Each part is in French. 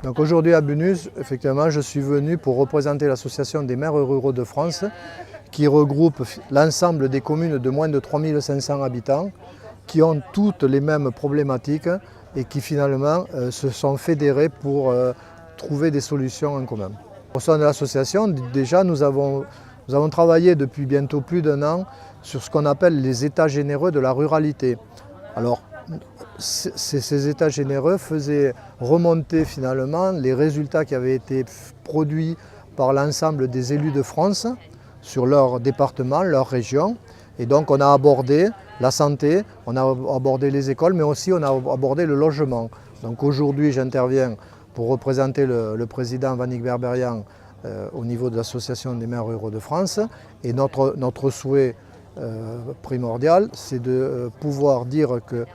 Donc aujourd'hui à Bunus, effectivement, je suis venu pour représenter l'association des maires ruraux de France qui regroupe l'ensemble des communes de moins de 3500 habitants qui ont toutes les mêmes problématiques et qui finalement se sont fédérés pour trouver des solutions en commun. Au sein de l'association, déjà nous avons travaillé depuis bientôt plus d'un an sur ce qu'on appelle les états généreux de la ruralité. Alors, ces états généreux faisaient remonter finalement les résultats qui avaient été produits par l'ensemble des élus de France sur leur département, leur région. Et donc on a abordé la santé, on a abordé les écoles, mais aussi on a abordé le logement. Donc aujourd'hui j'interviens pour représenter le président Vannick Berberian au niveau de l'association des maires ruraux de France. Et notre souhait primordial, c'est de pouvoir dire que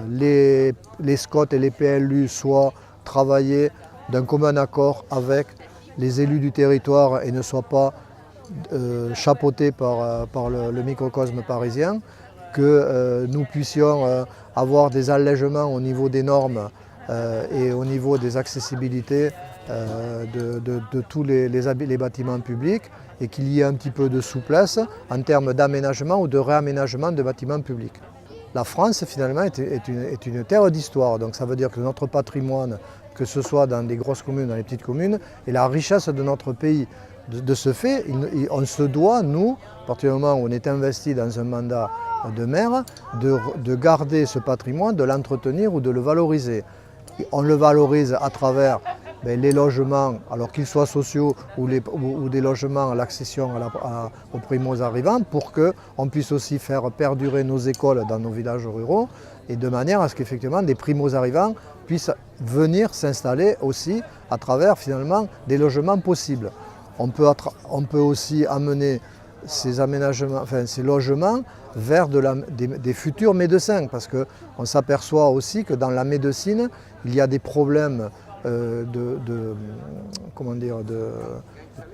les SCOT et les PLU soient travaillés d'un commun accord avec les élus du territoire et ne soient pas chapeautés par le microcosme parisien, que nous puissions avoir des allègements au niveau des normes et au niveau des accessibilités de tous les bâtiments publics et qu'il y ait un petit peu de souplesse en termes d'aménagement ou de réaménagement de bâtiments publics. La France finalement est une terre d'histoire, donc ça veut dire que notre patrimoine, que ce soit dans des grosses communes, dans les petites communes, et la richesse de notre pays. De ce fait, on se doit, nous, à partir du moment où on est investi dans un mandat de maire, de garder ce patrimoine, de l'entretenir ou de le valoriser. On le valorise à travers les logements, alors qu'ils soient sociaux ou des logements à l'accession aux primos arrivants, pour qu'on puisse aussi faire perdurer nos écoles dans nos villages ruraux et de manière à ce qu'effectivement des primos arrivants puissent venir s'installer aussi à travers finalement des logements possibles. On peut aussi amener ces aménagements, ces logements vers des futurs médecins, parce qu'on s'aperçoit aussi que dans la médecine, il y a des problèmes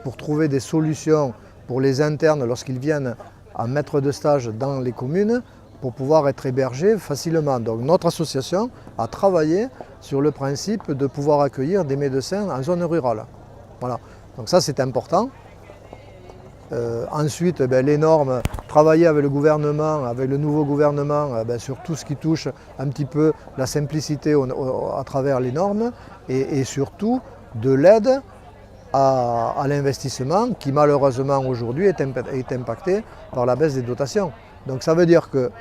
pour trouver des solutions pour les internes lorsqu'ils viennent en maître de stage dans les communes pour pouvoir être hébergés facilement. Donc notre association a travaillé sur le principe de pouvoir accueillir des médecins en zone rurale. Voilà. Donc ça c'est important. Ensuite, les normes, travailler avec le gouvernement, avec le nouveau gouvernement, sur tout ce qui touche un petit peu la simplicité à travers les normes et surtout de l'aide à l'investissement qui malheureusement aujourd'hui est impacté par la baisse des dotations. Donc ça veut dire que,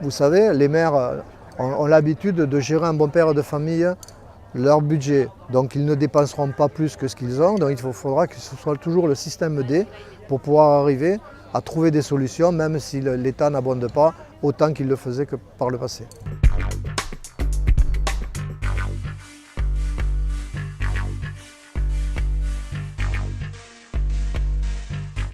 vous savez, les maires ont l'habitude de gérer un bon père de famille leur budget, donc ils ne dépenseront pas plus que ce qu'ils ont, donc il faudra que ce soit toujours le système D pour pouvoir arriver à trouver des solutions, même si l'État n'abonde pas autant qu'il le faisait que par le passé.